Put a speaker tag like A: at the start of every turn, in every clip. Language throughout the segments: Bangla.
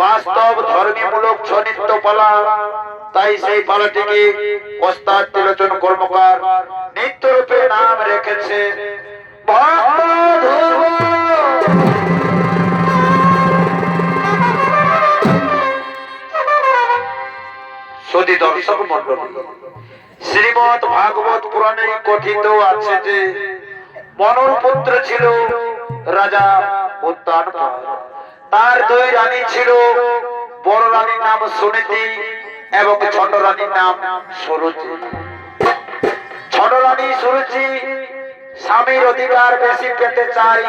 A: বাস্তব ধর্মীমূলক ছনিত্য পালা। তাই সেই পালাটিকে ওস্তাদ ত্রিলোচন কর্মকার নৃত্যরূপে নাম রেখেছে ভক্ত ধ্রুব। সুধী দর্শক মণ্ডলী, শ্রীমদ ভাগবত পুরাণে কথিত আছে যে মনুর পুত্র ছিল রাজা উত্তানপাল। তার দুই রানী ছিল, বড় রানীর নাম সুনীতি এবং ছোট রানীর নাম সুরুচি। ছোট রানী সুরুচি স্বামীর অধিকার বেশি পেতে চায়,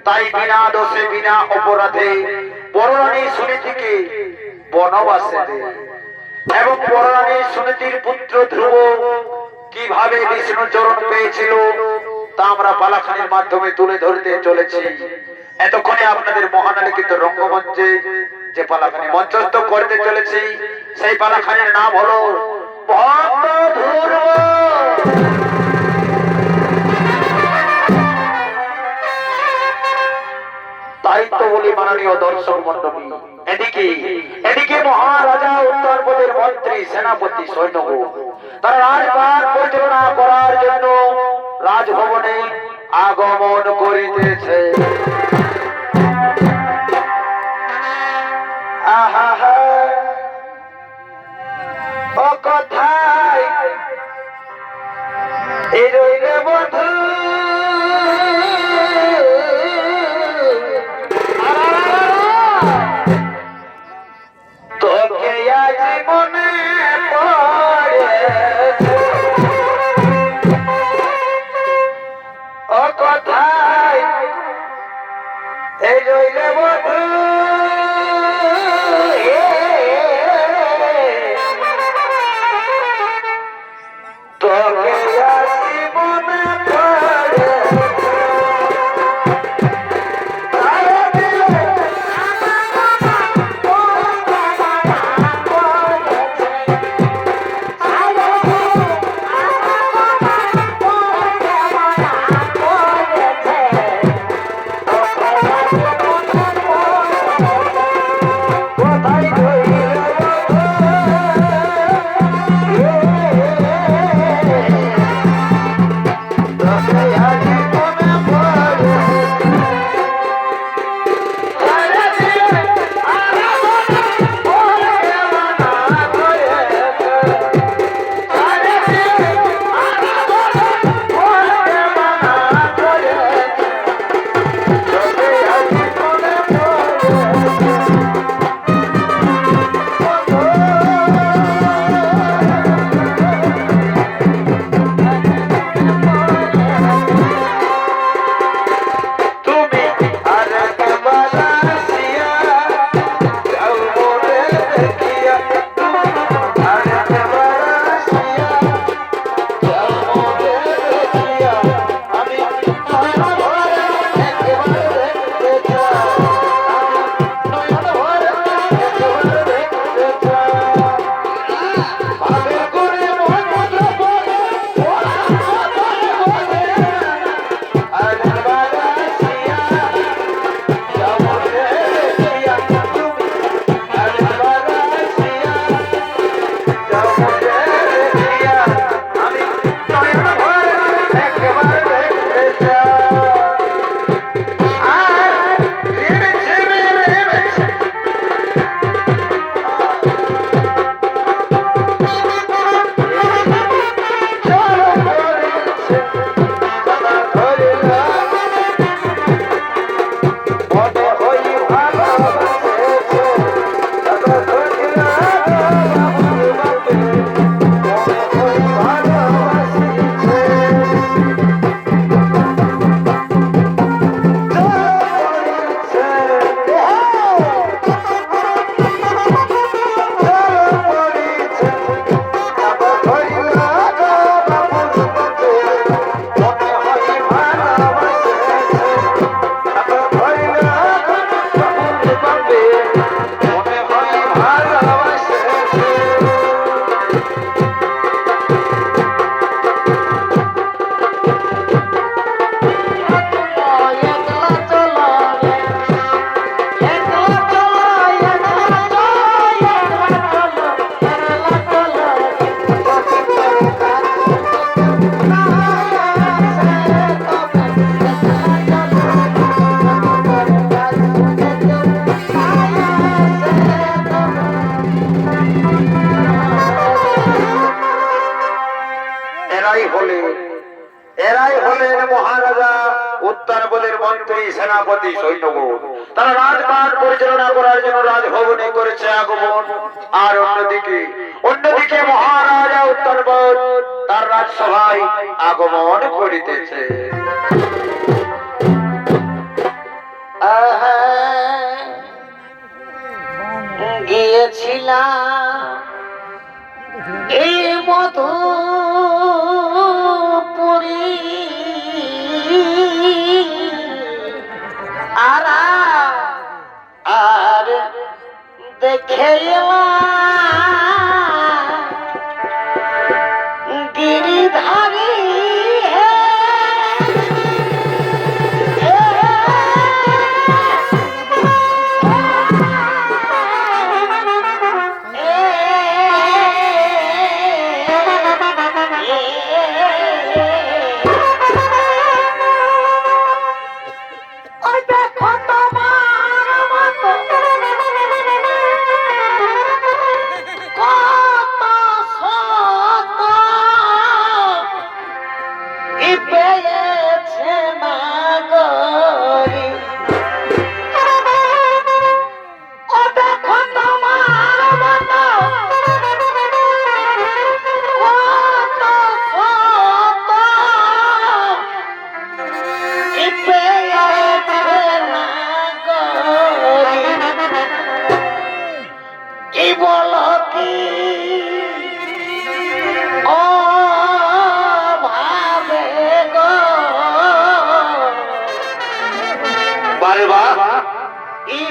A: তাই বিনা দোষে বিনা অপরাধে বড় রানী সুনীতিকে বনবাসে দেয়। এবং বড় রানী সুনীতির পুত্র ধ্রুব কিভাবে বিষ্ণু চরণ পেয়েছিল তা আমরা পালাখানির মাধ্যমে তুলে ধরতে চলেছি। এতক্ষণে আপনাদের মহানালিখিত রঙ্গমঞ্চে যে পালাখানি মঞ্চস্থ করতে চলেছি সেই পালাখানির নাম হলো ভক্ত ধ্রুব। তাই তো বলি মাননীয় দর্শক মণ্ডলী, এদিকে এদিকে মহারাজা উত্তরপ্রদেশের মন্ত্রী সেনাপতি সৈন্যগুলো তারা রাজপাট পরিচালনা করার জন্য রাজভবনে আগমন করিতেছে। আহা ও কথায় এই রইলে বধূ তোকে আজ মনে পড়ে ও কথায় এই রইলে বধূ তোকে আজ মনে পড়ে মন্ত্রী সেনাপতি সৈন্যগণ তারা রাজপাট পরিচালনা করার জন্য রাজভবনে করেছে আগমন। আর অন্যদিকে মহারাজা উত্তরবর তার রাজসভায় আগমন করিতেছে।
B: গিয়েছিলাম এই মধুপুরী আর দেখে গিরিধারী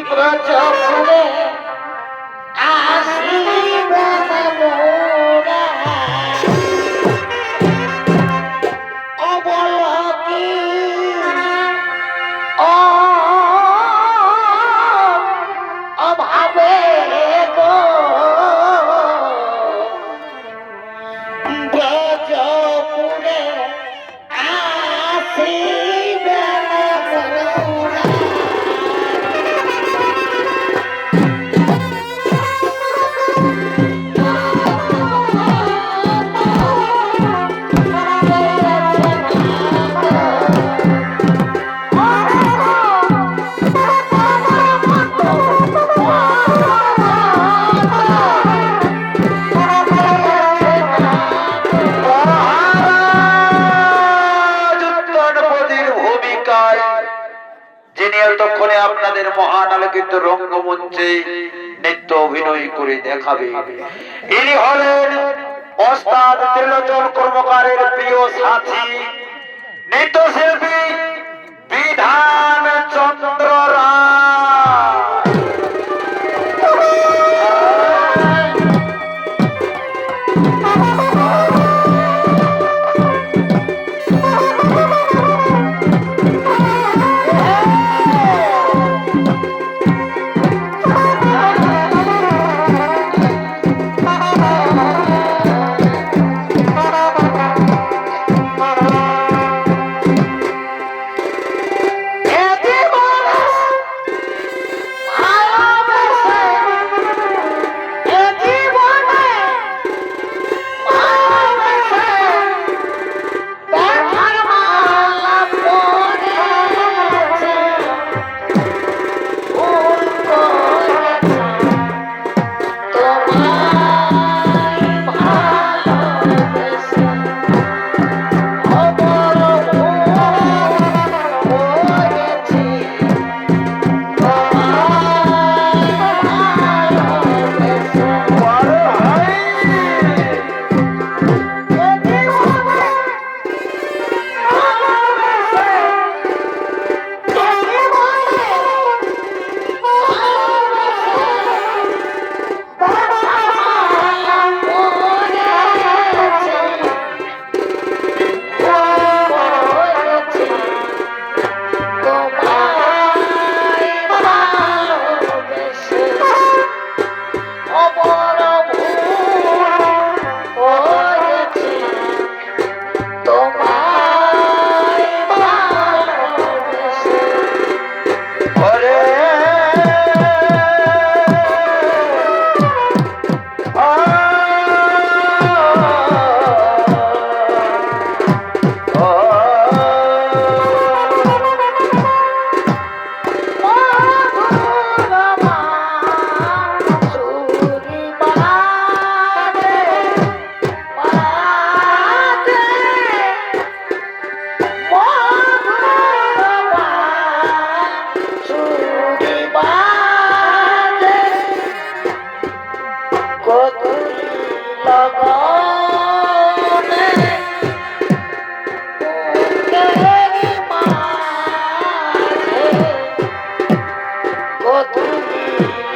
B: ব্রজপুরে আসিবে মোরা অবলকি অভাবে গো ব্রজপুরে আসিবে মোরা।
A: ততক্ষণে আপনাদের মহান আলোকিত রঙ্গমঞ্চে নৃত্য অভিনয় করে দেখাবে। ইনি হলেন ওস্তাদ ত্রিলোচন কর্মকারের প্রিয় সাথী নৃত্যশিল্পী বিধান চন্দ্র রায়।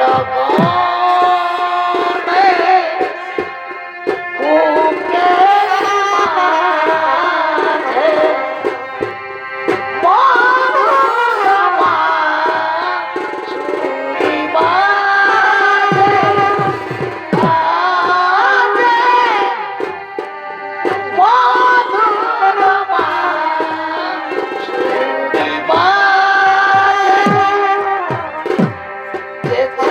B: লগনে বুকের মাঝে মধুরমা চুরি বাজে বাজে মধুরমা চুরি বাজে দেখো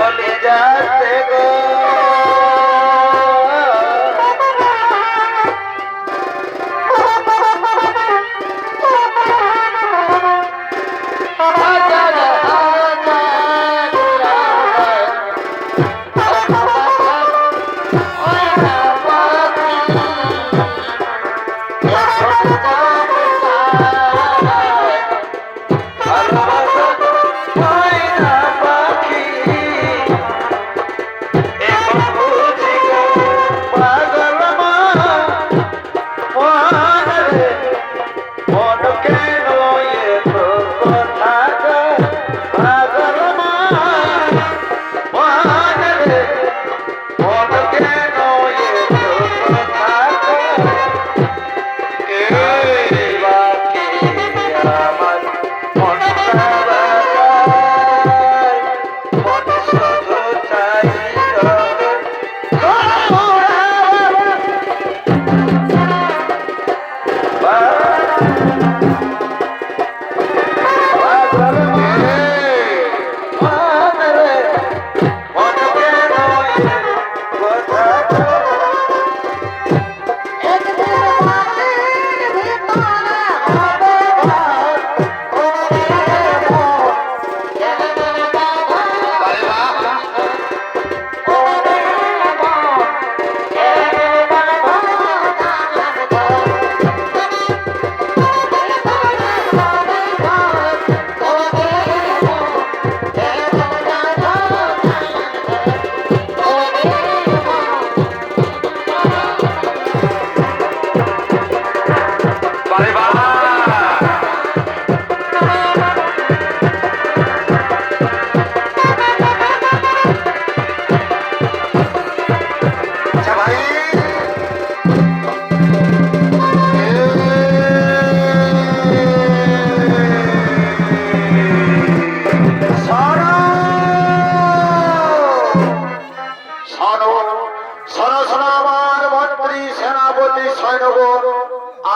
A: কলি যাতে গো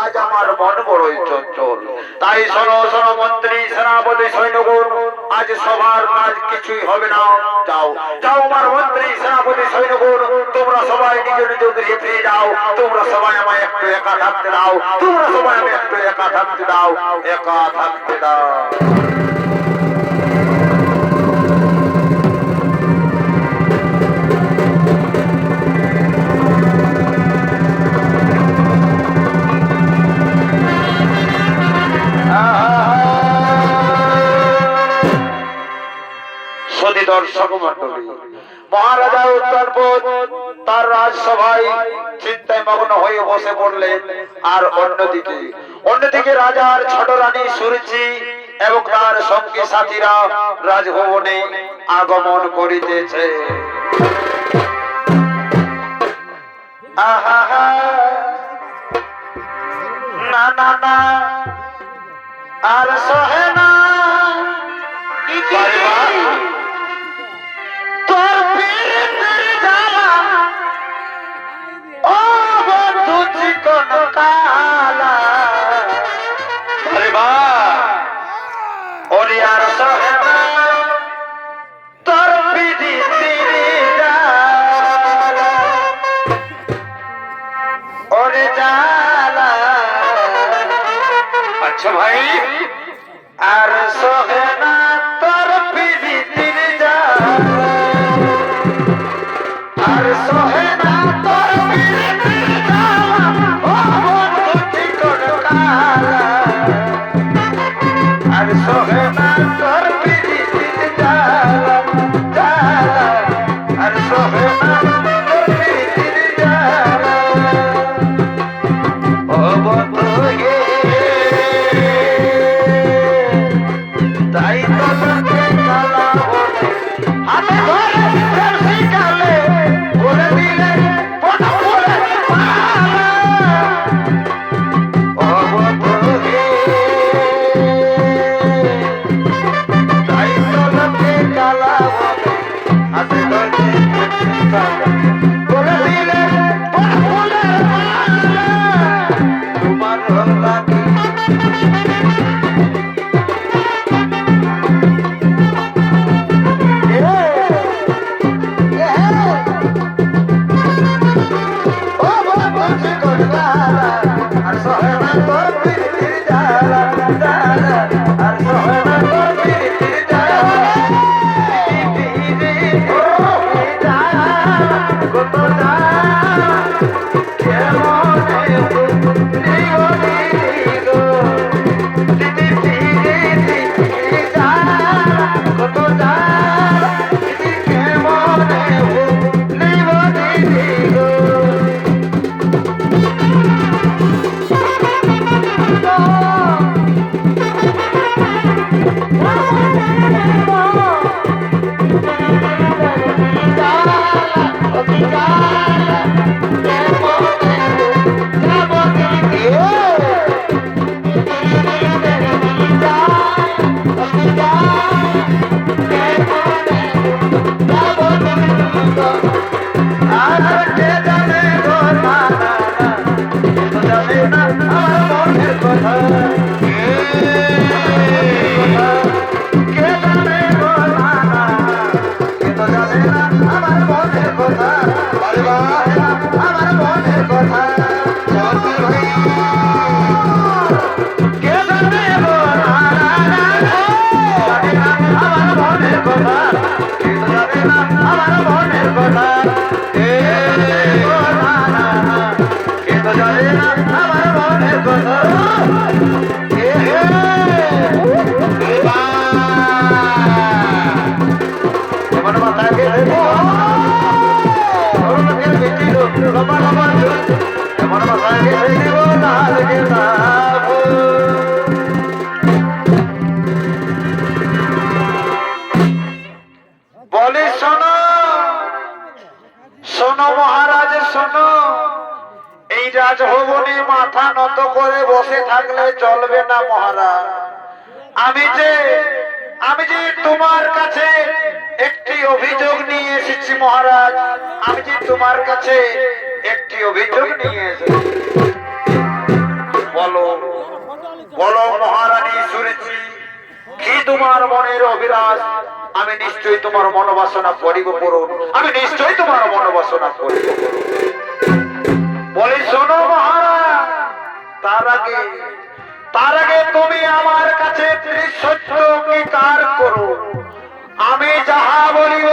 A: আজ আমার মন বড়ই চঞ্চল, তাই শোনো শোনো মন্ত্রী সেনাপতি সৈন্যগণ, আজ সবার কাজ কিছুই হবে না। যাও যাও আমার মন্ত্রী সেনাপতি সৈন্যগণ, তোমরা সবাই নিজ নিজ গৃহে ফিরে যাও। তোমরা সবাই আমায় একটু একা থাকতে দাও, তোমরা সবাই আমায় একটু একা থাকতে দাও, একা থাকতে দাও। দর্শক মন্ডলী, মহারাজা উত্তরপদ তার রাজসভায় চিন্তায় মগ্ন হয়ে বসে পড়লেন। আর অন্যদিকে রাজার ছোট রানী সুরুচি এবং তার সঙ্গী সাথীরা রাজভবনে আগমন করিতেছে। আহা না না না আর সহে না তোর পীড়িতের জ্বালা, ও বন্ধু চিকন কালা। আরে বাহ, ওরে আর সহে না তোর পীড়িতের জ্বালা, ওরে জ্বালা। আচ্ছা ভাই, আর সহে না তোর পীড়িতের জ্বালা, আর সহে না তোর পীড়িতের জ্বালা, ও বন্ধু চিকন কালা। আর সহে না তোর পীড়িতের জ্বালা, জ্বালা। আর সহে না তোর পীড়িতের জ্বালা, ও বন্ধু গে। তাই তো তোকে কালা বলে হাতে ধরে প্রেম শিখালে, বলে দিলে বড় বলে পালা। ও বন্ধু গে, তাই তো তোকে কালা বলে হাতে ধরে প্রেম শিখালে, বলে দিলে বড় বলে পালা। তোমার লাগে আর কে জানে গো না না না, কে তো জানে না আমার মনের কথা। কে জানে গো না না, কে তো জানে না আমার মনের কথা। আরে বাহ, আমার মনের কথা। কে জানে গো না না না, জানে না আমার মনের কথা। কে তো জানে না আমার মনের কথা। গো না না না, কে তো জানে না আমার মনের কথা। এবার মাথাকে দেখো, এবার মাথাকে দেখিব না দেখে না। বলি শোনো, শোনো মহারাজ শোনো, এই রাজভবনে মাথা নত করে বসে থাকলে চলবে না মহারাজ। আমি যে তোমার কাছে একটি অভিযোগ নিয়ে এসেছি মহারাজ। আমি যে তোমার কাছে একটি অভিযোগ নিয়ে এসেছি। বলো বলো মহারানী শুনেছি, কি তোমার মনের অভিলাষ? আমি নিশ্চয়ই তোমার মনোবাসনা করিব পূরণ। আমি নিশ্চয়ই তোমার মনোবাসনা করিব পূরণ। বলি শোনো মহারাজ, তার আগে তুমি আমার কাছে ত্রিসত্য অঙ্গীকার করো। আমি যাহা বলিব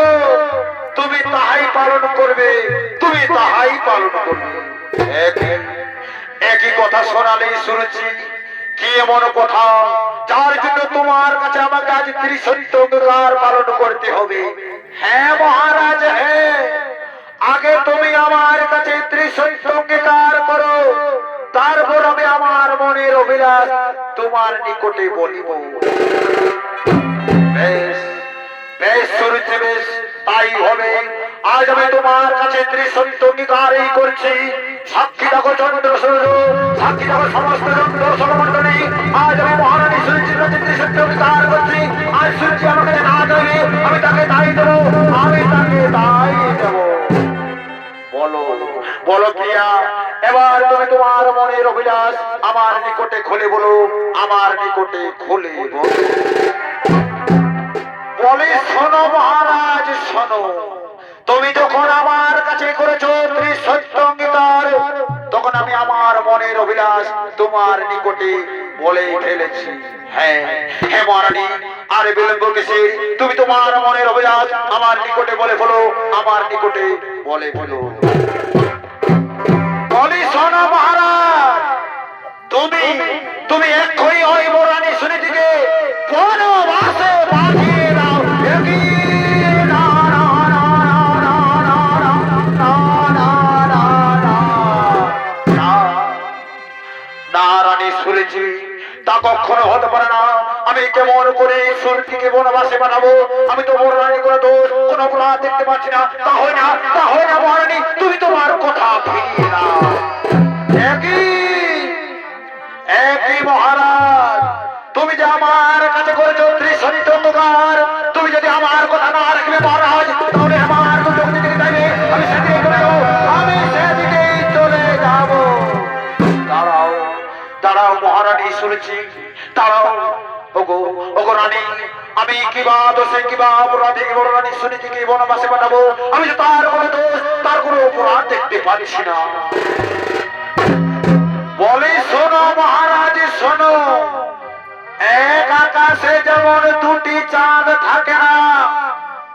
A: তুমি তাহাই পালন করবে, তুমি তাহাই পালন করবে। একই কথা শোনালেই শুনেছি, কি এমন কথা যার জন্য তোমার কাছে আমাকে আজ ত্রিসত্য অঙ্গীকার পালন করতে হবে? হ্যাঁ মহারাজ হ্যাঁ, আগে তুমি আমার কাছে ত্রিসত্য অঙ্গীকার করো, তারপর আমি আমার মনের অভিলাষ তোমার নিকটে বলিব। বেশ বেশ শুনেছি, বেশ তাই হবে। আজ আমি তোমার কাছে ত্রিসত্য অঙ্গীকারই করছি। সাক্ষী দেখো চন্দ্র সূর্য, সাক্ষী দেখো সমস্ত চন্দ্র সরমণ্ডলী। আজ আমি মহারানী শুনেছি ত্রিসত্য অঙ্গীকার করছি। আজ শুনছি আমাকে না দেবে, আমি তাকে তাই দেবো, আমি তাকে তাই দেবো। বলো বলো প্রিয়া, এবার তুমি তোমার মনের অভিলাষ আমার নিকটে খুলে বলো, আমার নিকটে খুলে বলো। বলে শোনো মহারাজ শোনো, তুমি যখন আমার কাছে করেছো ত্রিসত্য অঙ্গীকার, তখন আমি আমার মনের অভিলাষ তোমার নিকটে বলে ফেলেছি। হ্যাঁ হ্যাঁ মহারানী, আর বিলম্ব কিসে? তুমি তোমার মনের অভিলাষ আমার নিকটে বলে ফেলো, আমার নিকটে বলে ফেলো। বলি শোনো মহারাজ, তুমি এক্ষুনি ওই মহারানী শুনেছিকে বনবাসে পাঠিয়ে দাও। একই না না না না না না না না না না না রানী শুনেছি, তা কখনো হতে পারে না। আমি কেমন করে সুরটিকে বনবাসে পাঠাবো? আমি তো মহারানী কোনো দোষ কোনো অপরাধ দেখতে পাচ্ছি না। তা হয় না মহারানী, তুমি তোমার কথা ফিরিয়ে নাও। একই মহারাজ, তুমি যে আমার কাছে করেছো ত্রিসত্য অঙ্গীকার, তুমি যদি আমার কথা না রাখবে মহারাজ, তাহলে আমার দুটো দিকে যাবে, আমি সেদিকে চলে যাবো, আমি সেদিকেই চলে যাব। দাঁড়াও দাঁড়াও মহারানী শুনেছি, দাঁড়াও। ওগো রানী, আমি কিবা দোষে কিবা অপরাধী মহারানী শুনেছি কি বনবাসে পাঠাবো? আমি তো তার কোনো দোষ তার কোনো অপরাধ দেখতে পাচ্ছি না। বলে শোনো মহারাজ শোনো, এক আকাশে যেমন দুটি চাঁদ থাকে না,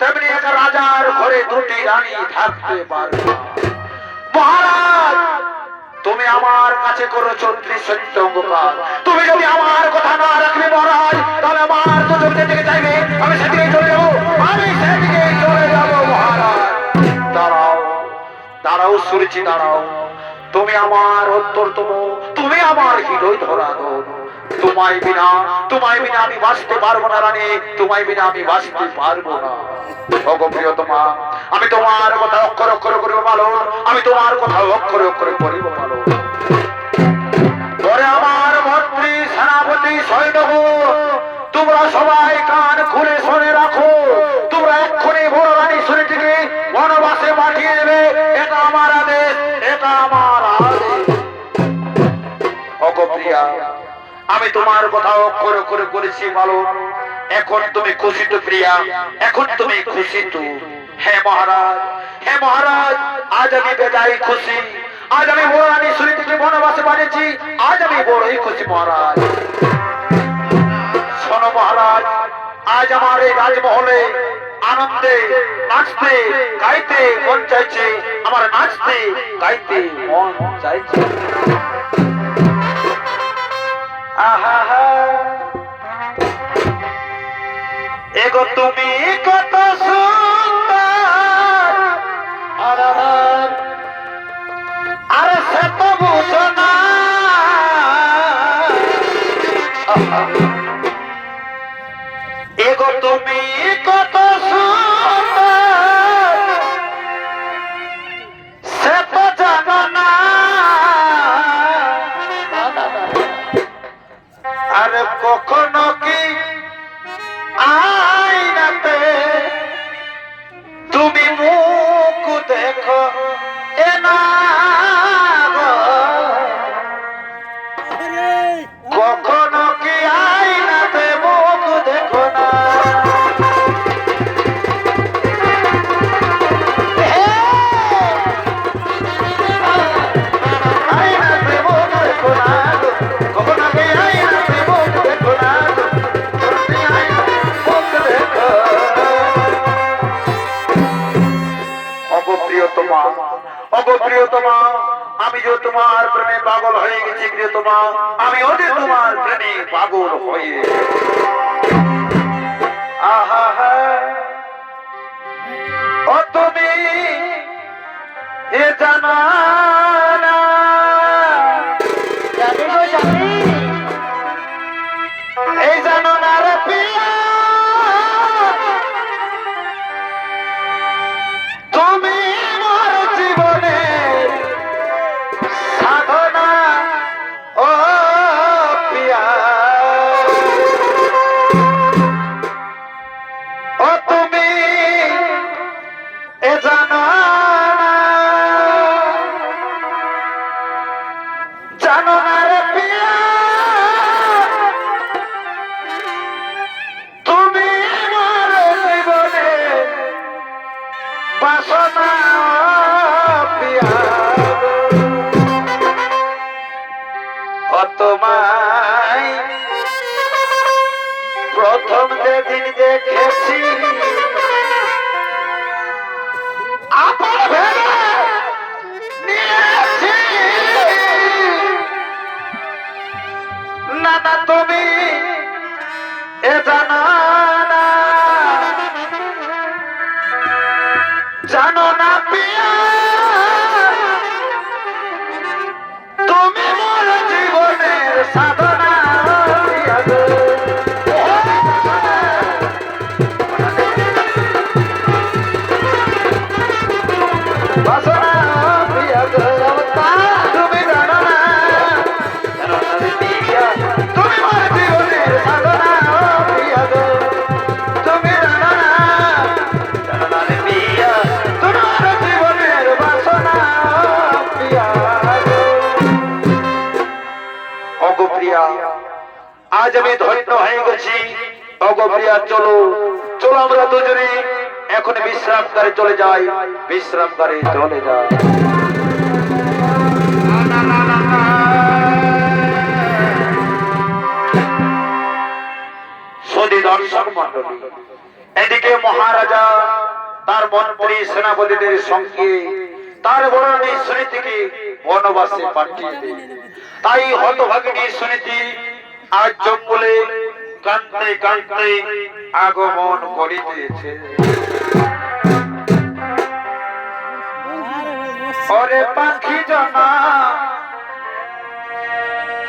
A: তেমনি এক রাজার ঘরে দুটি রানী থাকতে পারে না। মহারাজ, তুমি আমার কাছে করেছো ত্রিসত্য অঙ্গীকার, তুমি যদি আমার কথা না রাখবে মহারাজ, তাহলে আমার তো জমিতে থেকে চাইবে, আমি সেদিকে চলে যাবো, আমি সেদিকে চলে যাবো। মহারাজ দাঁড়াও দাঁড়াও শুনেছি, দাঁড়াও। তুমি আমার অন্তরতম, তুমি আমার হৃদয় ধরা দো। তোমায় বিনা আমি বাঁচতে পারবো না রানী, তোমায় বিনা আমি বাঁচতে পারবো না। ওগো প্রিয়তমা, আমি তোমার কথা অক্ষর অক্ষর করিব পালন, আমি তোমার কথা অক্ষর অক্ষর করিব পালন। পরে আমার মন্ত্রী সেনাপতি সৈন্যগণ, তোমরা সবাই কান খুলে শুনে রাখো। তোমরা এক্ষুনি বড় রানী শুনেছি পাঠিয়ে দেবে, এটা আমার আদেশ, এটা আমার আদেশ। ওগো প্রিয়া, আমি তোমার কথা অক্ষরে করে করেছি ভালো। এখন তুমি খুশি তো প্রিয়া? এখন তুমি খুশি তো? হ্যাঁ মহারাজ, হ্যাঁ মহারাজ, আজ আমি বেজায় খুশি। আজ আমি বড় রানী সুরি থেকে বনবাসে পাঠিয়েছি, আজ আমি বড়ই খুশি মহারাজ। শোনো মহারাজ, আজ আমার এই রাজমহলে আনন্দে নাচতে গাইতে মন চাইছে, আমার নাচতে গাইতে মন চাইছে। আহা, এগো তুমি কত সুন্দর, আরে সে তো বুঝো না। এগো তুমি কত সুন্দর, সে তো জানো না। আরে কখনো কি আয়নাতে তুমি মুখ দেখো এ না গো? কখনো কি আয়নাতে মুখ দেখো না? আয়নাতে মুখ দেখো না গো, কখনো কি আয়নাতে মুখ দেখো না গো, তুমি আয়নাতে মুখ দেখো। ওগো প্রিয়তমা, ওগো প্রিয়তমা, আমি যে তোমার প্রেমে পাগল হয়ে গেছি প্রিয়তমা, আমি ওদের তোমার প্রেমে পাগল হয়ে। আহা, ও তুমি এ জানা না,
B: জানি গো জানি,
A: এই জানো না রে প্রিয়া, তুমি আমার জীবনের সাধনা। ও প্রিয়া, ও তুমি এ জানো না, জানো না রে প্রিয়া, তুমি আমার জীবনের বাসনা। প্রিয়া, ও তোমায় প্রথম যেদিন দেখেছি, আপন ভেবে নিয়েছি। না না তুমি এ জানো না, জানো না প্রিয়া, তুমি মোর জীবনের সাধনা। প্রিয়া গো, বাসনা। প্রিয়া গো, তুমি জানো না, জানো না রে প্রিয়া, তুমি মোর জীবনের সাধনা। প্রিয়া গো, তুমি জানো না, জানো না রে প্রিয়া, তুমি মোর জীবনের বাসনা। প্রিয়া গো, ওগো প্রিয়া, আজ আমি ধন্য হয়ে গেছি। ওগো প্রিয়া, চলো চলো আমরা দুজনে এখন বিশ্রামগারে চলে যাই, বিশ্রামগারে চলে যাই। সুধী দর্শক মন্ডলী, এদিকে মহারাজা তার মন্ত্রী সেনাপতিদের সঙ্গে তার বড় সুনীতিকে বনবাসে পাঠিয়ে দেয়। তাই হতভাগিনী সুনীতি আজ জঙ্গলে কাঁদতে কাঁদতে আগমন করিতেছে। ওরে পাখি জনা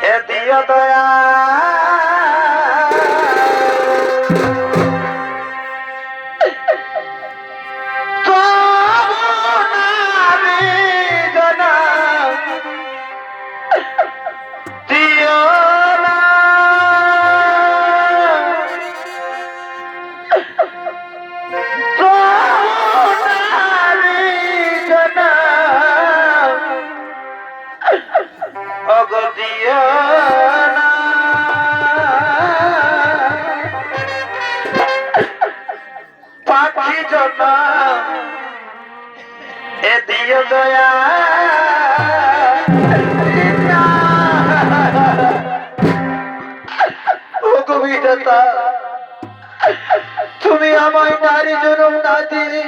A: হে দিও দয়া, তবু নারী জনা দিও না। তবু নারী এ দিও দয়া ও কবিতা, তুমি আমায় নারী জনম না দিয়ে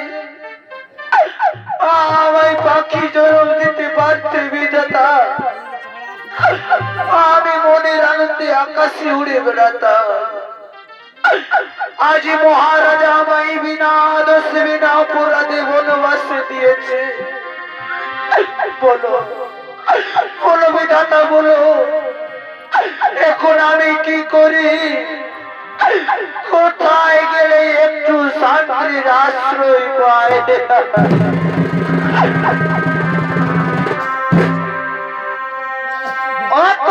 A: আমায় পাখি জনম দিতে পারতে বিধাতা। আমি মনের আনন্দে আকাশে উড়ে বেড়াতাম। আজ মহারাজা আমায় বিনা দোষ বিনা অপরাধে বনবাসে দিয়েছে। বলো বলো বিধাতা, বলো এখন আমি কি করি? কোথায় গেলে একটু শান্তির আশ্রয় পায়? অত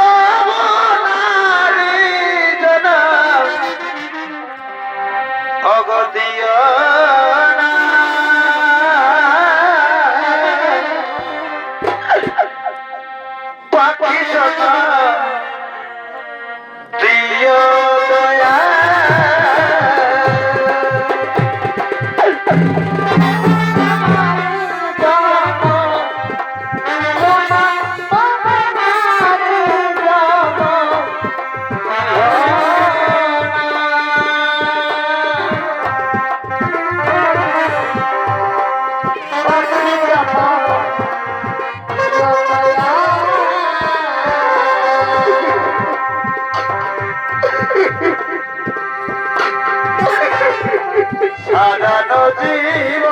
A: নারী জনম অগদিও না, পাখি সোনা দিও দয়া। সাজানো জীবন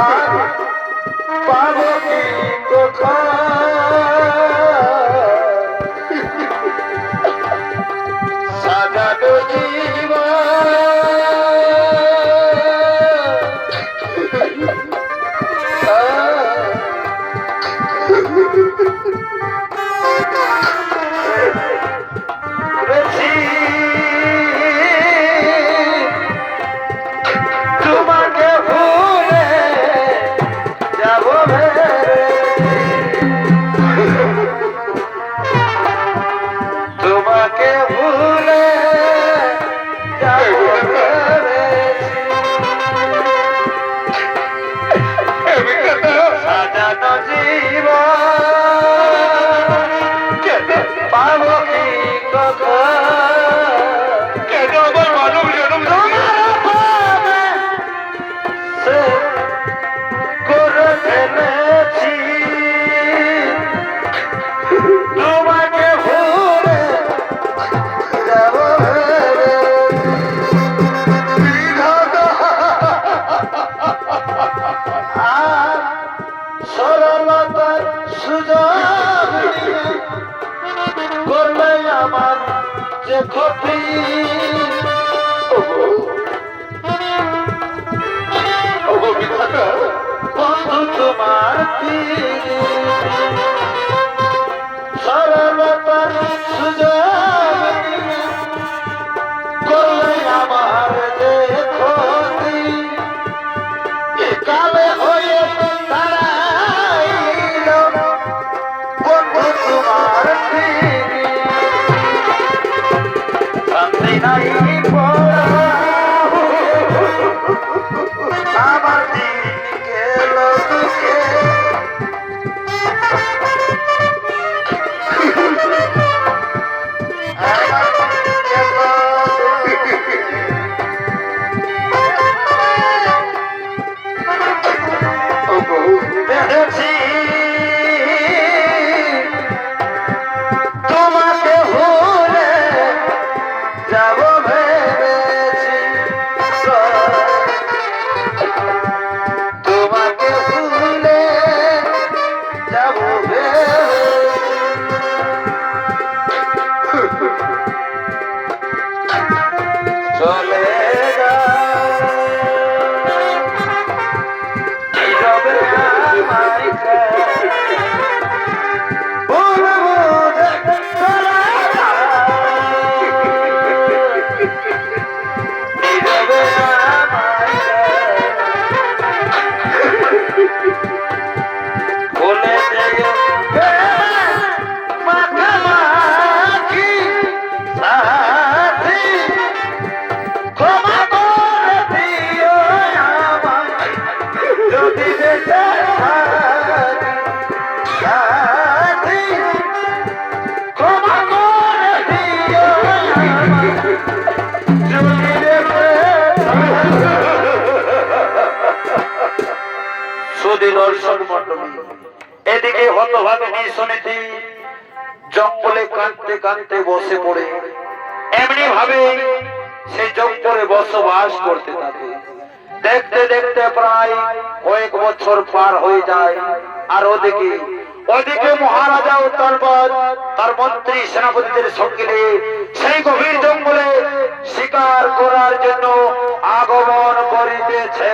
A: আর পাবো কি কখন? সাজানো তোমাকে ভুলে যাব তোমাকে ভুলে যাব সাজানো জীবন পাবো কি কখন? কেন আমার মানব জনম করে ফেলেছি, তোমাকে ভুলে যাব আর সরলতার সুযোগ নিয়ে করলে আমার যে ক্ষতি। বন্ধু তোমার সরলতার সুযোগ নিয়ে করলে আমার যে ক্ষতি। কালে হয়ে দাঁড়াইল বন্ধু তোমার শান্তি নাই। সুধী দর্শক মন্ডলী, এদিকে হতভাগিনী সুনীতি জঙ্গলে কাঁদতে কাঁদতে বসে পড়ে এমনি ভাবে সে জঙ্গলে বসবাস করতে থাকে। দেখতে দেখতে প্রায় কয়েক বছর পার হয়ে যায়। আর ওদিকে ওদিকে মহারাজা ও তার মন্ত্রী সেনাপতিদের সঙ্গে নিয়ে সেই গভীর জঙ্গলে শিকার করার জন্য আগমন করিতেছে।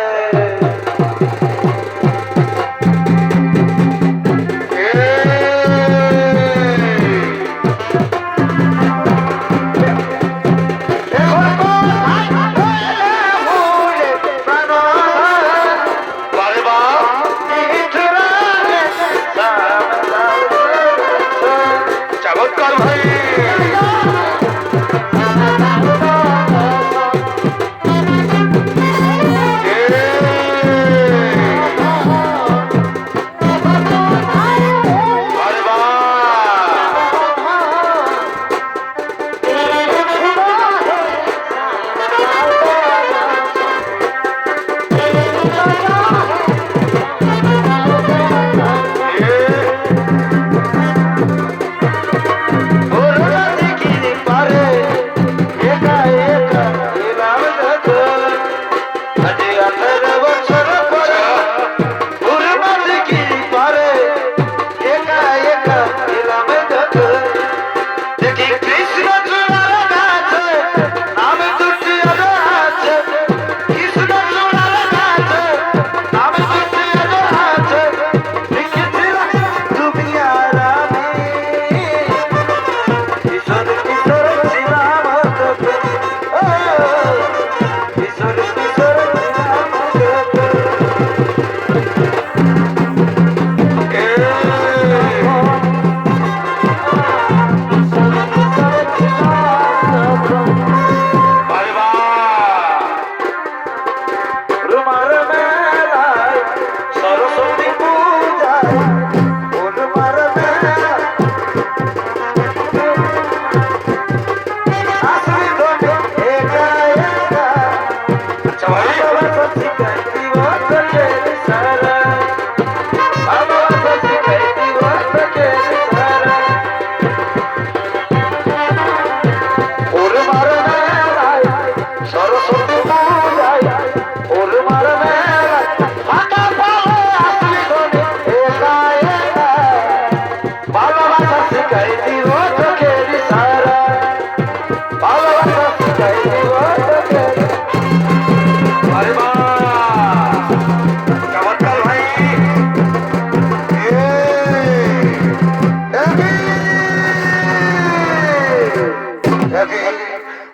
A: চমৎকার ভাই,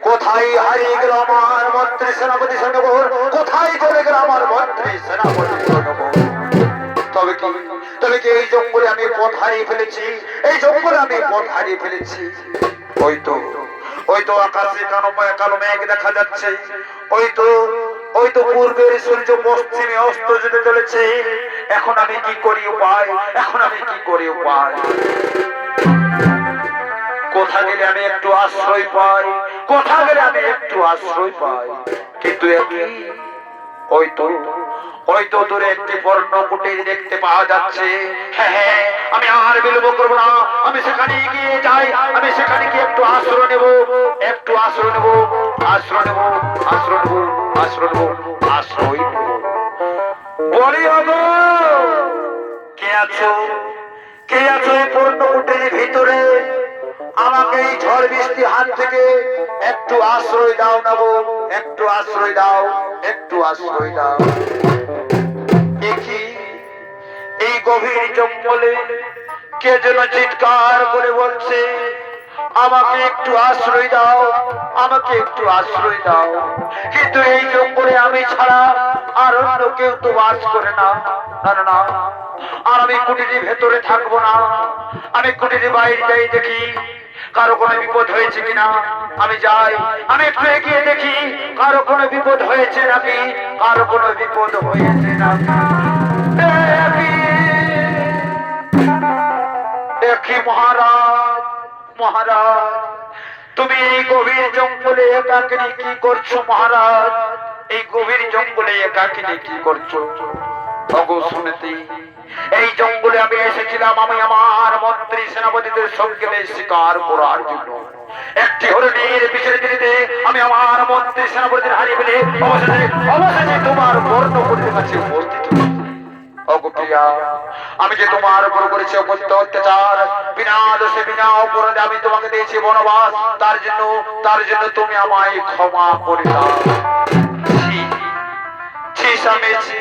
A: কোথায় হারিয়ে গেল আমার মন্ত্রী সেনাপতি সৈন্যবর? কোথায় চলে গেল আমার মন্ত্রী সেনাপতি সৈন্যবর? তবে কি এই জঙ্গলে আমি পথ হারিয়ে ফেলেছি? এই জঙ্গলে আমি পথ হারিয়ে ফেলেছি। ওই তো আকাশে কালো মেঘ দেখা যাচ্ছে। ওই তো পূর্বের সূর্য পশ্চিমে অস্ত যেতে চলেছে। এখন আমি কি করি উপায়? কোথা গেলে আমি একটু আশ্রয় পাই? কিন্তু ওই তো দূরে একটি বর্ণ কুটির দেখতে পাওয়া যাচ্ছে। হ্যাঁ, আমি আর বিলম্ব করবো না, আমি সেখানে গিয়ে যাই। আমি সেখানে গিয়ে একটু আশ্রয় নেব। বলি ওগো, কে আছো এই বর্ণ কুটির ভিতরে? আমাকে এই ঝড় বৃষ্টি হাত থেকে একটু আশ্রয় দাও না গো, একটু আশ্রয় দাও। এই গভীর জঙ্গলে কে যেন চিৎকার করে বলছে, আমাকে একটু আশ্রয় দাও। কিন্তু এই জঙ্গলে আমি ছাড়া আর অন্য কেউ তো বাস করে না। আর আমি কুটিরের ভেতরে থাকবো না, আমি কুটিরের বাইরে যাই, দেখি কারো কোনো বিপদ হয়েছে কিনা। আমি যাই, আমি একটু এগিয়ে দেখি কারো কোনো বিপদ হয়েছে নাকি। দেখি মহারাজ, তুমি এই গভীর জঙ্গলে একাকিনী কি করছো? মহারাজ, এই গভীর জঙ্গলে একাকিনী কি করছো? ওগো শুনতি, এই জঙ্গলে আমি এসেছিলাম আমি আমার মন্ত্রী সেনাপতিদের সঙ্গে শিকার করার জন্য। একটি হরিণের পিছের দিকে আমি আমার মন্ত্রী সেনাপতিদের হারিয়ে ফেলে অবশেষে তোমার বর্ণকুটির কাছে উপস্থিত হয়েছি। ওগো প্রিয়া, আমি যে তোমার উপর করেছি অকথ্য অত্যাচার, বিনা দোষে বিনা অপরাধে আমি তোমাকে দিয়েছি বনবাস, তার জন্য তুমি আমায় ক্ষমা করে দাও। ছি স্বামী, ছি।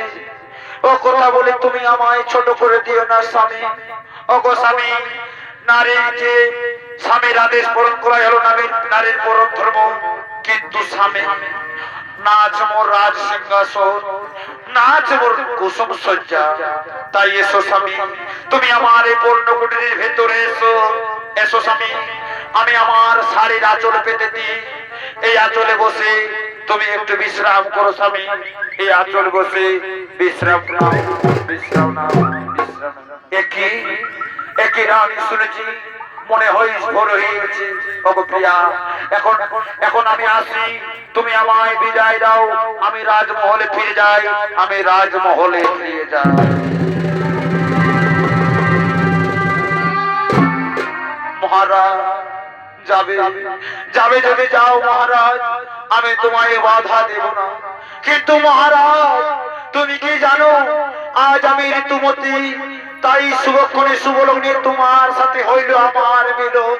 A: ও কথা বলে তুমি আমায় ছোট করে দিও না স্বামী। ওগো স্বামী, নারীর যে স্বামীর আদেশ পালন করা হলো নারীর পরম ধর্ম, কিন্তু স্বামী নাচ মোর রাজ সিংহাসন, নাচ মোর কুসুম সজ্জা। তাই এসো স্বামী, তুমি আমার এই পর্ণকুটির ভেতরে এসো। এসো স্বামী, আমি আমার শাড়ির আঁচল পেতে দিই। এই আঁচলে বসে তুমি একটু বিশ্রাম করো স্বামী। এই আঁচল বসে বিশ্রাম নাও, বিশ্রাম নাও, বিশ্রাম নাও। একই রানী শুনেছি, মনে হয় ভোর হয়ে গেছে। ওগো প্রিয়া, এখন আমি আসি, তুমি আমায় বিদায় দাও। আমি রাজমহলে ফিরে যাই, আমি রাজমহলে ফিরে যাই। মহারাজ, যাবে যদি যাও মহারাজ, আমি তোমায় বাধা দেব না। কিন্তু মহারাজ, তুমি কি জানো আজ আমি ঋতুমতী, তাই শুভক্ষণে শুভলগ্নে তোমার সাথে হইল আমার মিলন।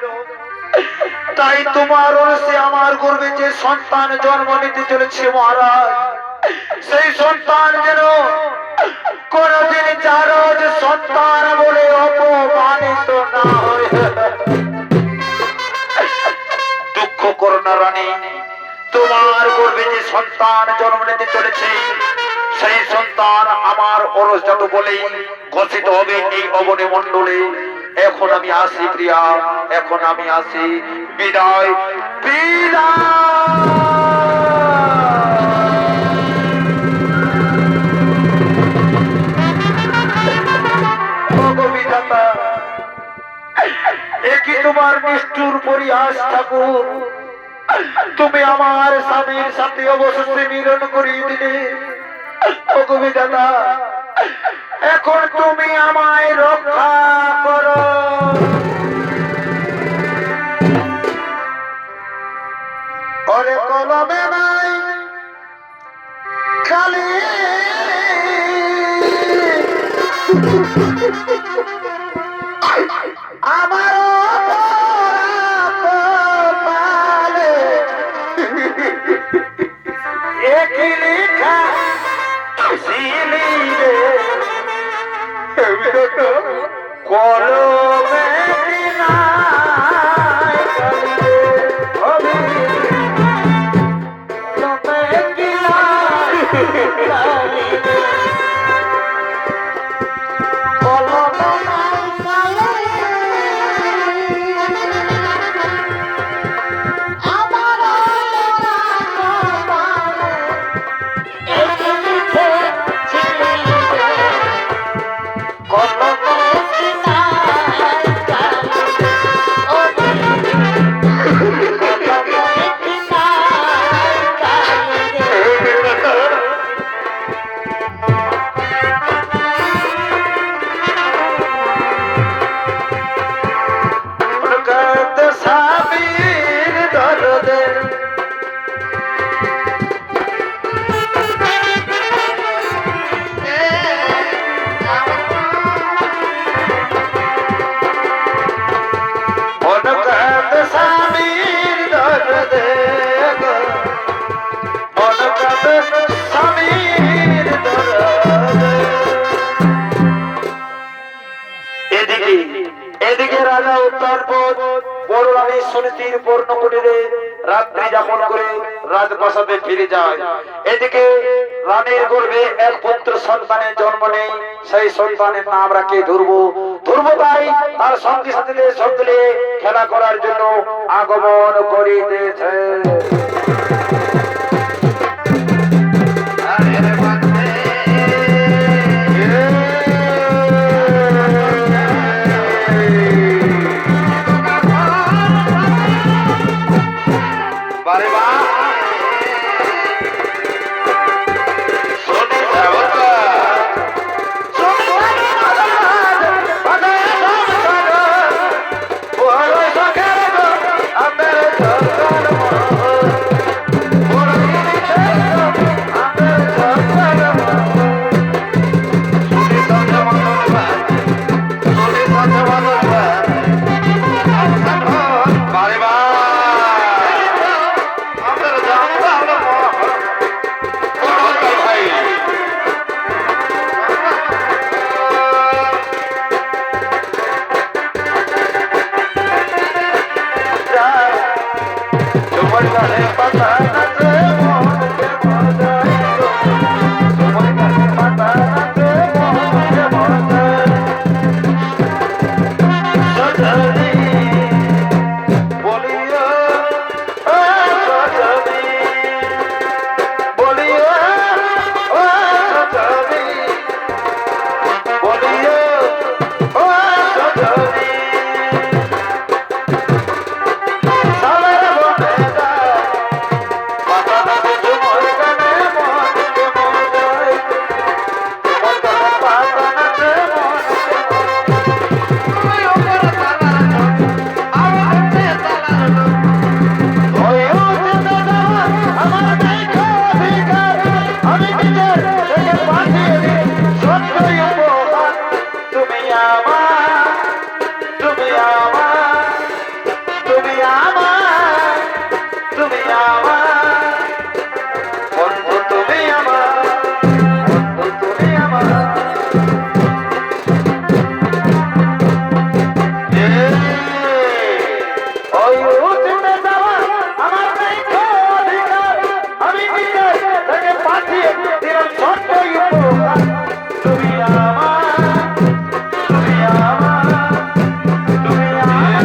A: তাই তোমার অনুসে আমার গর্বে যে সন্তান জন্ম নিতে চলেছে মহারাজ, সেই সন্তান যেন কোনদিন জারজ সন্তান বলে অপমানিত না হয়। দুঃখ করো না রানী, তোমার গর্বে যে সন্তান জন্ম নিতে চলেছে সেই সন্তান আমার অরসজাত বলেই ঘোষিত হবে এই অবনী মণ্ডলে। এখন আমি আসি প্রিয়া, এখন আমি আসি। বিদায়, বিদায়। একই তোমার নিষ্ঠুর পরিহাস ঠাকুর, তুমি আমার স্বামীর সাথে অবশেষে মিলন করিয়ে দিলে। ওগো বিধাতা, এখন তুমি আমায় রক্ষা করো। ওরে কলমে নাই খালি আমার একই লেখা ছিলি রে কলমে নাই খালি এদিকে রাজা উত্তর পথ বড় রানী সুনীতির পর্ণকুটিরে রাত্রি যাপন করে রাজপ্রাসাদে ফিরে যায়। এদিকে রানীর গর্ভে এক পুত্র সন্তানের জন্ম নেই, সেই সন্তানের নাম রাখে ধ্রুব। ধ্রুব তাই তার সঙ্গী সাথীদের সঙ্গে খেলা করার জন্য আগমন করিতেছে। রাজ্যে থেকে পাঠিয়ে দিন সত্যই উপহার। তুমি আমার, তুমি আমার, তুমি আমার, তুমি আমার বন্ধু, তুমি আমার বন্ধু, তুমি আমার। ওই উঠতে যাওয়া আমার নেই তো অধিকার, আমি নিজে থেকে পাঠিয়ে দিলাম সত্যই উপহার। তুমি আমার, তুমি আমার, তুমি আমার,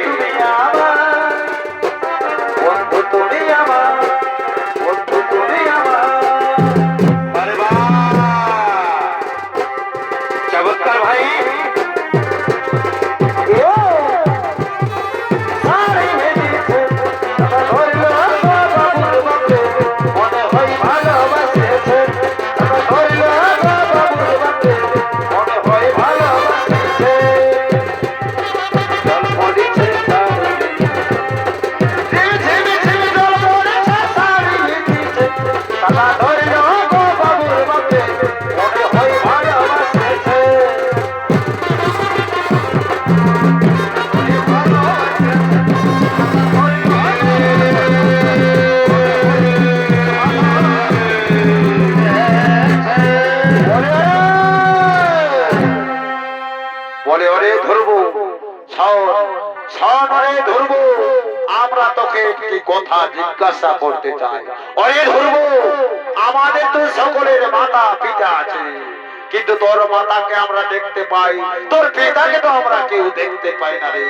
A: তুমি আমার বন্ধু, তুমি আমার বন্ধু, তুমি আমার। আরে বাহ, চমৎকার ভাই। বলে ওরে ধরবো, ছড়ে ধরবো, আমরা তোকে একটি কথা জিজ্ঞাসা করতে চাই। ওরে ধরবো, আমাদের তো সকলের মাতা পিতা আছে, কিন্তু তোর মাতাকে আমরা দেখতে পাই, তোর পিতাকে তো আমরা কেউ দেখতে পাই না রে।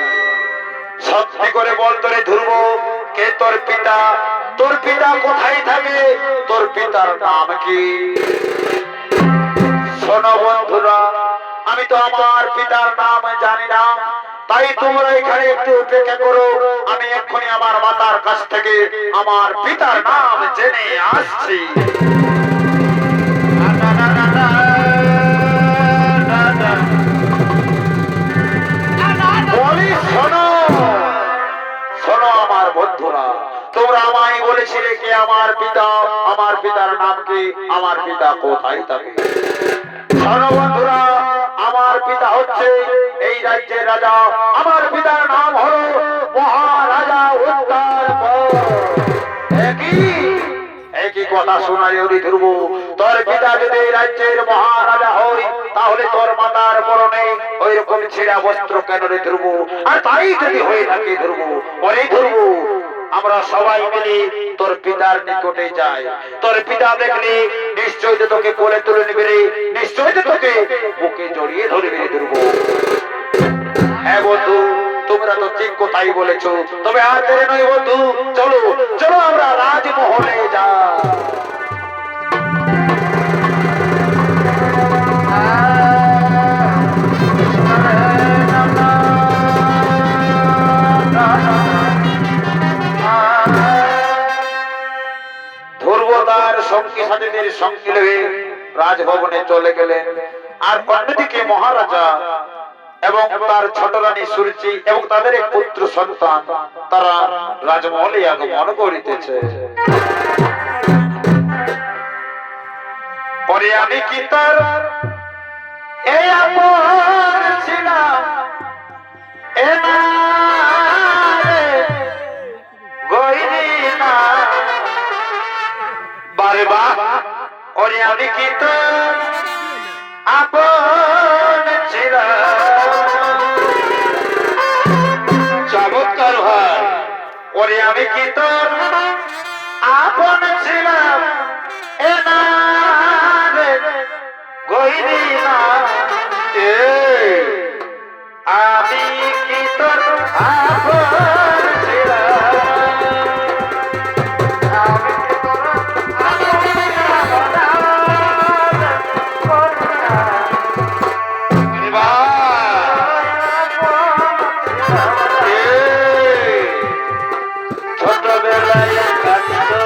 A: সত্যি করে বল তোরে ধরবো, কে তোর পিতা? তোর পিতা কোথায় থাকে? তোর পিতার নাম কি? শোনো বন্ধুরা, আমি তো আমার পিতার নাম জানি না, তাই তোমরা এখানে একটু অপেক্ষা করো, আমি এক্ষুনি আমার মাতার কাছ থেকে আমার পিতার নাম জেনে আসছি। বলি শোনো, শোনো আমার বন্ধুরা, তোমরা আমায় বলেছিলে কে আমার পিতা, আমার পিতার নাম কি, আমার পিতা কোথায় থাকে? শোনো বন্ধুরা, আমার পিতা হচ্ছে এই রাজ্যের রাজা, আমার পিতার নাম হলো মহারাজা উত্তরপর। একই কথা শোনায় ওরে ধ্রুব, তোর পিতা যদি এই রাজ্যের মহারাজা হয়, তাহলে তোর মাতার পরনে ওই রকম ছেঁড়া বস্ত্র কেন রে ধ্রুব? আর তাই যদি হয়ে থাকে ধ্রুব, ওরে ধ্রুব, আমরা সবাই মিলে তোর পিতার নিকটে যাই। তোর পিতা দেখলে নিশ্চয় তো তোকে কোলে তুলে নেবে রে, নিশ্চয় তো তোকে বুকে জড়িয়ে ধরবে রে ধ্রুব। হ্যাঁ বন্ধু, তোমরা তো ঠিক কথাই বলেছো, তবে আর দেরি নয় বন্ধু, চলো চলো আমরা রাজমহলে যাই। ধ্রুবতার সঙ্গী সাথীদের সঙ্গে নিয়ে রাজভবনে চলে গেলেন। আর অন্যদিকে মহারাজা এবং তার ছোট রানী সুরুচি এবং তাদের এক পুত্র সন্তান তারা রাজমহলে আগমন করিতেছে। পরে আমি কি তার এই আপন ছিলাম, এ না রে গইরি না বারে বা, ওরে আমি কি তোর আপন ছিলাম। চমৎকার ভাই, ওরে আমি কি তোর আপন ছিলাম, এ না রে গইরি না, আমি কি তোর আপন ছিলাম, আমি কি তোর আপন ছোটবেলায় কাটতো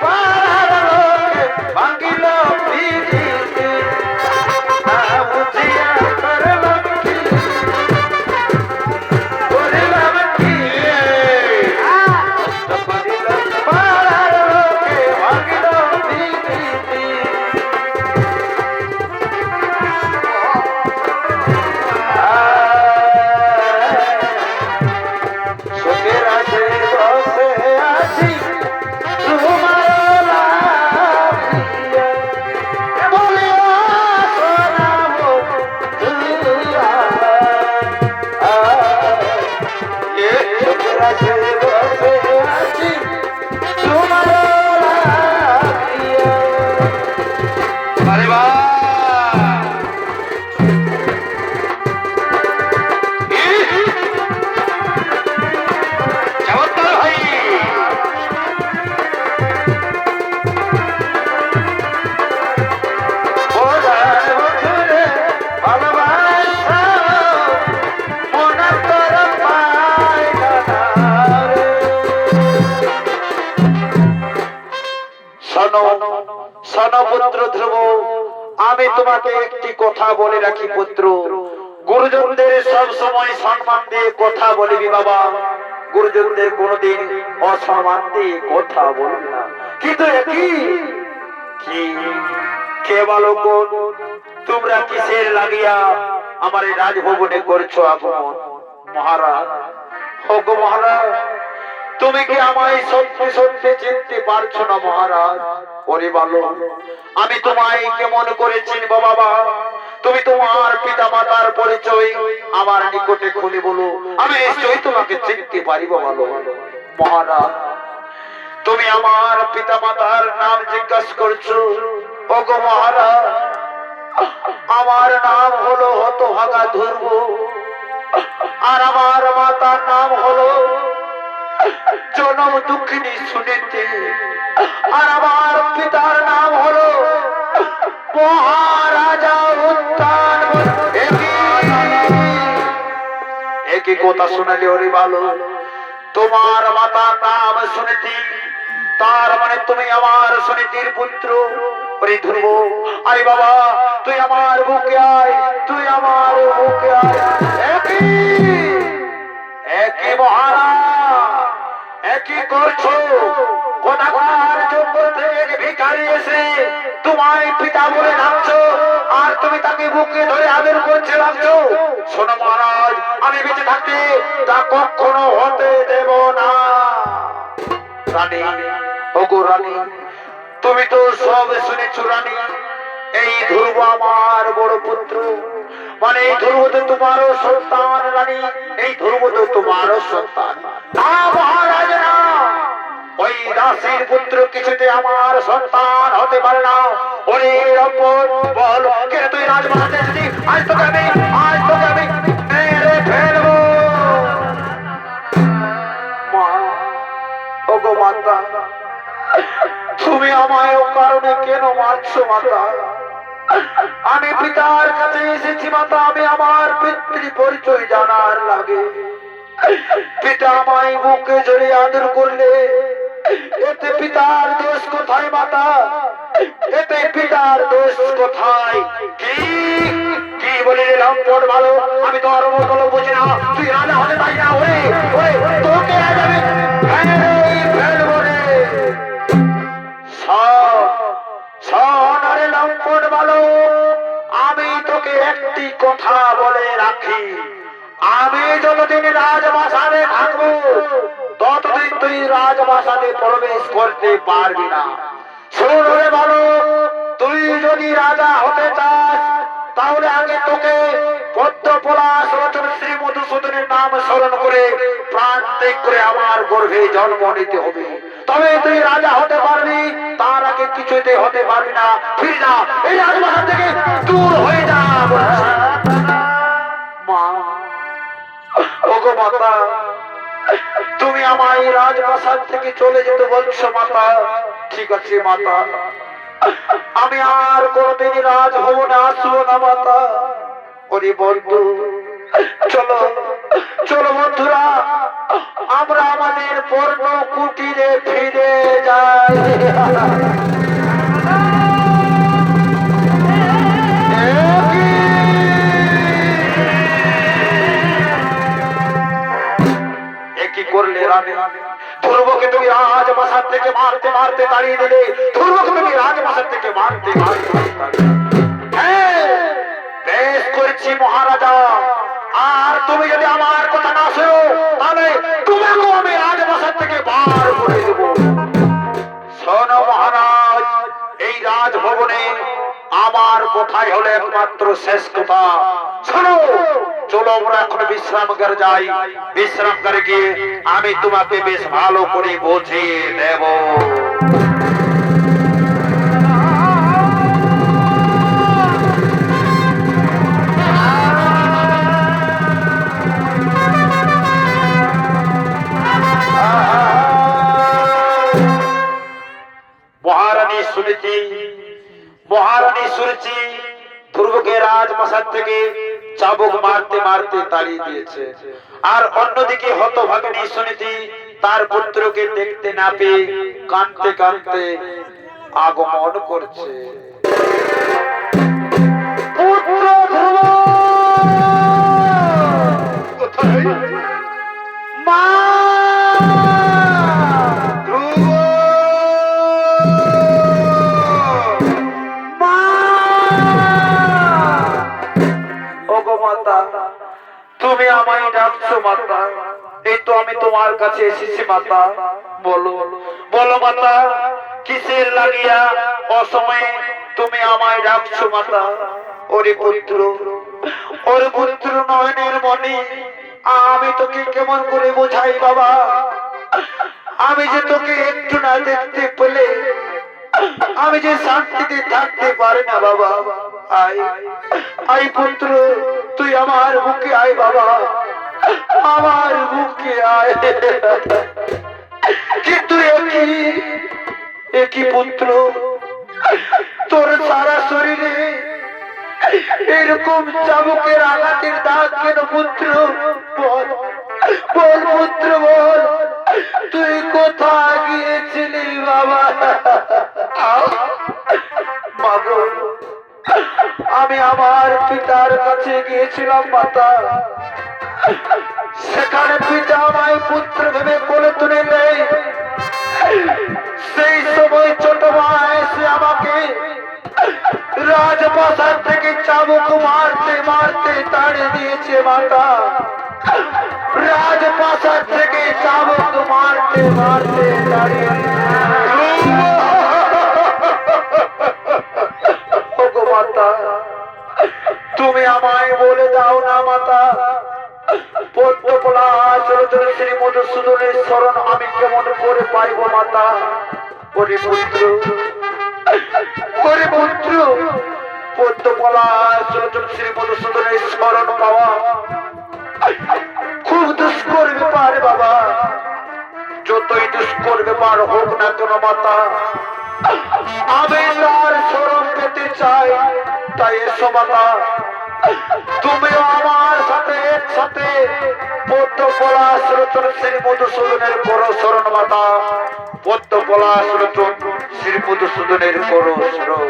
A: পাড়ার লোকে ভাঙিল পিরিতি, না বুঝিয়া করলাম কি, করিলাম কি পাড়ার লোকে ভাঙিল পিরিতি। সুখের আছে বসে আছি তোমার লাগিয়া, বলিয়া শোনাবো দুয়া। সুখের আছে বসে আছি তোমার লাগিয়া। আরে বাহ, চমৎকার ভাই। ওরার মধুরে ভালোবাসা মনে তোর পায় না রে। শোনো শোনো পুত্র ধ্রুব, আমি তোমাকে একটি কথা বলে রাখি পুত্র, গুরুজনদের সব সময় সম্মান দিয়ে কথা বলবি বাবা, গুরুজনদের কোনোদিন অসম্মান দিয়ে কথা বলবি না। কিন্তু একই কি কে বলো কোন, তোমরা কিসের লাগিয়া আমার এই রাজভবনে করছো আগমন? মহারাজ, ওগো মহারাজ, তুমি কি আমায় সত্যি সত্যি চিনতে পারছো না মহারাজ? ওরে বলো, আমি তোমায় কেমন করে চিনবো বাবা? তুমি তোমার পিতা মাতার পরিচয় আমার নিকটে খুলে বলো, আমি নিশ্চয়ই তোমাকে চিনতে পারিব। বলো মহারাজ, তুমি আমার পিতা মাতার নাম জিজ্ঞাসা করছো? ওগো মহারাজ, আমার নাম হলো হতভাগা ধ্রুব, আর আমার মাতার নাম হলো জনম দুঃখিনী সুনীতি, আর আমার পিতার নাম হলো মহারাজা উত্তান। একই কথা শোনালে ওরে ভালো, তোমার মাতার নাম সুনীতি, তার মানে তুমি আমার সুনীতির পুত্র। ওরে ধ্রুব, আরে বাবা, তুই আমার বুকে আয়, তুই আমার বুকে আয়। একই মহারাজ, একই করছো। কোথাকার জঙ্গল থেকে ভিখারি এসে তোমায় পিতা বলে ডাকছো, আর তুমি তাকে বুকে ধরে আদর করছে ডাকছো। শোনো মহারাজ, আমি বেঁচে থাকতে তা কখনো হতে দেব না। রানী, ওগো রানী, তুমি তো সব শুনেছো রানী, এই ধ্রুব আমার বড় পুত্র, মানে এই ধ্রুব তো তোমারও সন্তান রানী, এই ধ্রুব তো তোমারও সন্তান। না মহারাজ না, ওই দাসীর পুত্র কিছুতে আমার সন্তান হতে পারে না। ওরে রম্পট, বল কে তুই রাজমহারাজ এসেছি, আজ তোকে আমি মেরে ফেলবো। মা, ওগো মাতা, তুমি আমায় ও কারণে কেন মারছো মাতা? আমি পিতার কাছে এসেছি মাতা, আমি আমার পিতৃ পরিচয় জানার লাগে। পিতা আমায় বুকে জড়িয়ে আদর করলে এতে পিতার দোষ কোথায় মাতা? এতে পিতার দোষ কোথায়? কি কি বলে লম্পট ভালো, আমি তো আর মতো বুঝি না, তুই রাজা হতে পারি না। ওরে ওরে, তোকে আজ আমি ফেলবো রে। শোনারে লম্পট ভালো, আমি তোকে একটি কথা বলে রাখি, আমি যতদিন রাজপ্রাসাদে থাকবো ততদিন তুই রাজপ্রাসাদে প্রবেশ করতে পারবি না। শোনে ভালো, তুই যদি রাজা হতে চাস তাহলে আগে তোকে পদ্মপলাশ রচন শ্রী মধুসূদনের নাম স্মরণ করে প্রাণ ত্যাগ করে আমার গর্ভে জন্ম নিতে হবে, তবে তুই রাজা হতে পারবি। তার আগে কিছুতে হতে পারবি না। ফিরে যা, এই রাজপ্রাসাদ থেকে দূর হয়ে যা। মা, ওগো মাতা, তুমি আমায় রাজপ্রাসাদ থেকে চলে যেতে বলছো মাতা। ঠিক আছে মাতা, আমি আর কোনদিন রাজভবনে আসবো না মাতা। ওরে বন্ধু, চলো চলো বন্ধুরা, আমরা আমাদের পর্ণ কুটিরে ফিরে যাই। কি করলে রানী? ধ্রুবকে তুমি রাজপ্রাসাদ থেকে মারতে মারতে তাড়িয়ে দিলে। ধ্রুবকে তুমি রাজপ্রাসাদ থেকে মারতে মারতে তাড়িয়ে দিলে। হ্যাঁ, বেশ করেছি মহারাজা। আর তুমি যদি আমার কথা না শোনো, তাহলে তোমাকেও আমি রাজপ্রাসাদ থেকে বার করে দেব। শোনো মহারাজ, এই রাজভবনে আমার কথাই হলো একমাত্র শেষ কথা। শোনো, চলো আমরা এখন বিশ্রামাগারে যাই। বিশ্রামাগারে গিয়ে আমি তোমাকে বেশ ভালো করে বুঝিয়ে দেব। মহারানী শুনেছি, মহারানী শুনেছি ধ্রুবকে রাজপ্রাসাদ থেকে চাবুক মারতে মারতে তাড়িয়ে দিয়েছে। আর অন্যদিকে হতভাগিনী শুনেছি তার পুত্রকে দেখতে না পেয়ে কাঁদতে কাঁদতে আগমন করছে। পুত্র ধ্রুব কোথায়? মা ধ্রুব, মা। ওগো মাতা, তুমি আমায় ডাকছো মাতা? এই তো আমি তোমার কাছে এসেছি মাতা। বলো বলো মাতা, কিসের লাগিয়া অসময়ে তুমি আমায় ডাকছো মাতা? ওরে পুত্র, ওরে পুত্র নয়নের মণি, আমি তোকে কেমন করে বোঝাই বাবা? আমি যে তোকে একটু না দেখতে পেলে আমি যে শান্তিতে থাকতে পারি না বাবা। আয় আয় পুত্র, তুই আমার বুকে আয় বাবা, আমার বুকে আয়। কিন্তু একই পুত্র, তোর সারা শরীরে এরকম চাবুকের আঘাতের দাগ কেন পুত্র? বল বল পুত্র বল, তুই কোথায় গিয়েছিলি বাবা? মাগো, আমি আমার পিতার কাছে গিয়েছিলাম মাতা। সেখানে পিতা আমায় পুত্র ভেবে কোলে তুলে নেই। সেই সময় ছোট মা এসে আমাকে রাজপ্রাসাদ থেকে চাবুক মারতে মারতে তাড়িয়ে দিয়েছে মাতা। রাজপ্রাসাদ থেকে চাবুক মারতে মারতে তাড়িয়ে মাতা, তুমি আমায় বলে দাও না মাতা, পদ্মকলা শ্রী মধুসূদনের শরণ আমি কেমন করে পাইব মাতা? ওরে পুত্র, ওরে পুত্র, পদ্মকলা শ্রী মধুসূদনের শরণ পাওয়া খুব দুষ্কর ব্যাপার বাবা। যতই দুষ্কর ব্যাপার হোক না কেন মাতা, আমি তার শরণ পেতে চাই। তাই এসো মাতা, তুমিও আমার সাথে একসাথে পদ্মকলা শ্রী মধুসূদনের করো শরণ মাতা। পদ্মকলা শ্রী মধুসূদনের করো শরণ।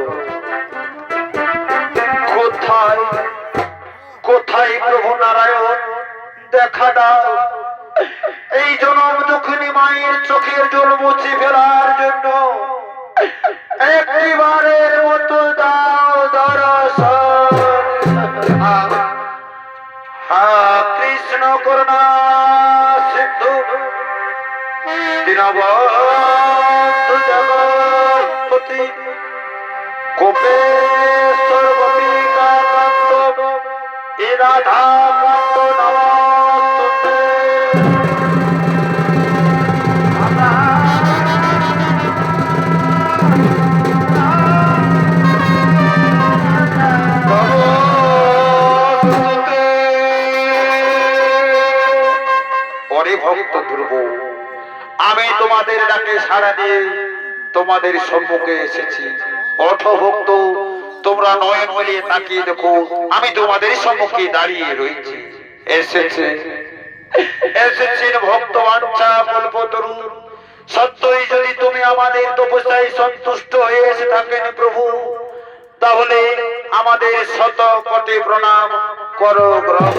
A: কোথায় কোথায় প্রভু নারায়ণ, দেখা দাও। এই জনম দুঃখিনী মায়ের চোখের জল মুছে ফেলার জন্য একটিবারের মতো দাও দর্শন। হা কৃষ্ণ করুণা সিন্ধু দীনবন্ধু জগৎপতি গোপেশ্বর গোপিকা কান্ত এ রাধা কান্ত নমস্তুতে। ভক্ত ধ্রুব, আমি তোমাদের ডাকে সাড়া দিয়ে তোমাদের সম্মুখে এসেছি। অঠ ভক্ত, তোমরা নয়ন মিলিয়ে তাকিয়ে দেখো, আমি তোমাদের সম্মুখে দাঁড়িয়ে রয়েছি। এসেছে এসেছেন ভক্ত বাঞ্ছা কল্পতরু। সত্যই যদি তুমি আমাদের তপস্যায় সন্তুষ্ট হয়ে এসে থাকেন প্রভু, তাহলে আমাদের শত কোটি প্রণাম করো গ্রহ।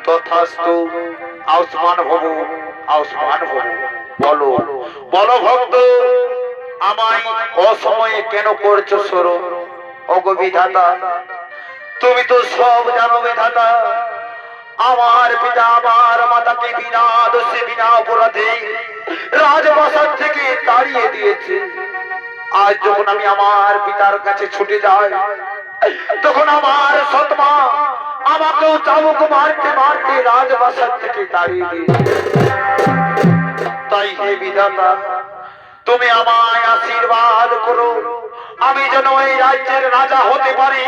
A: তথাস্তু। আউসমান ভব, আউসমান ভব। বলো বলো ভক্ত, আমায় অসময়ে কেন করছো স্মরণ? ওগো বিধাতা, তুমি তো সব জানো বিধাতা। আমার পিতা আমার মাতাকে বিনা দোষে বিনা অপরাধে রাজপ্রাসাদ থেকে তাড়িয়ে দিয়েছে। আজ যখন আমি আমার পিতার কাছে ছুটে যাই, তখন আমার সৎমা আমাকেও চাবুক মারতে মারতে রাজপ্রাসাদ থেকে তাড়িয়ে দিয়েছে। তাই হে বিধাতা, তুমি আমায় আশীর্বাদ করো, আমি যেন এই রাজ্যের রাজা হতে পারি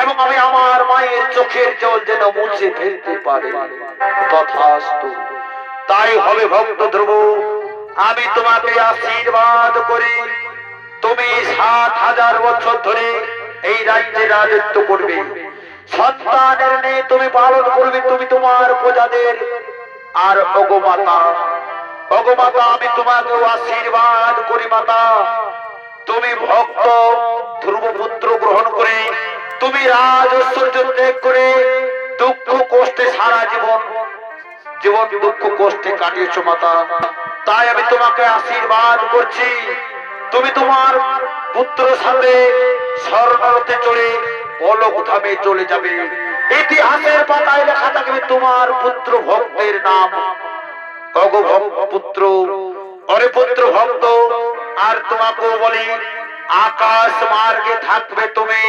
A: এবং আমি আমার মায়ের চোখের জল যেন মুছে ফেলতে পারি। তথাস্তু। তাই হবে ভক্ত ধ্রুব, আমি তোমাকে আশীর্বাদ করি। তুমি ৭,০০০ বছর ধরে এই রাজ্যে রাজত্ব করবে, সন্তানের নেই তুমি পালন করবে তুমি তোমার প্রজাদের। আর অগমাতা, অগমাতা, আমি তোমাকেও আশীর্বাদ করি মাতা। তুমি ভক্ত ধ্রুবপুত্র গ্রহণ করে তুমি রাজ ঐশ্বর্য ত্যাগ করে দুঃখ কষ্টে সারা জীবন দুঃখ কষ্টে কাটিয়েছো মাতা। তাই আমি তোমাকে আশীর্বাদ করছি, তুমি তোমার পুত্রের সাথে স্বর্ণরথে চড়ে পলক ধামে চলে যাবে। ইতিহাসের পাতায় লেখা থাকবে তোমার পুত্র ভক্তের নাম পুত্র। অরে পুত্র ভক্ত, আর তোমাকেও বলি, আকাশ মার্গে থাকবে তুমি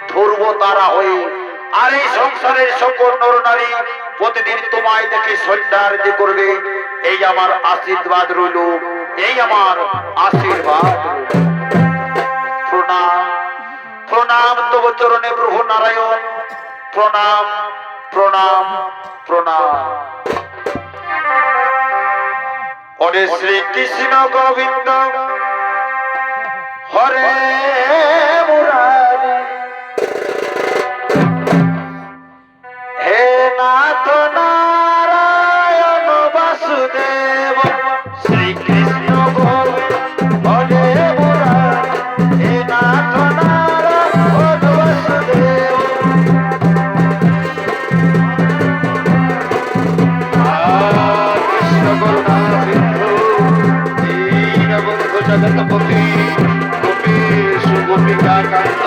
A: ধ্রুব তারা হয়ে। আর এই সংসারের সকল নর নারী প্রতিদিন তোমায় দেখে সৌন্দর্য করবে। এই আমার আশীর্বাদ রইল, এই আমার আশীর্বাদ রইল। প্রণাম প্রণাম তব চরণে প্রভু নারায়ণ। প্রণাম প্রণাম প্রণাম। ওরে শ্রীকৃষ্ণ গোবিন্দ হরে মুরারি, হে নাথ নারায়ণ বাসুদেব। শ্রীকৃষ্ণ গোবিন্দ হরে মুরারি, হে নাথ নারায়ণ বাসুদেব। কৃষ্ণ করুণা সিন্ধু দীনবন্ধু জগৎপতি, গোপীশ গোপিকা কান্ত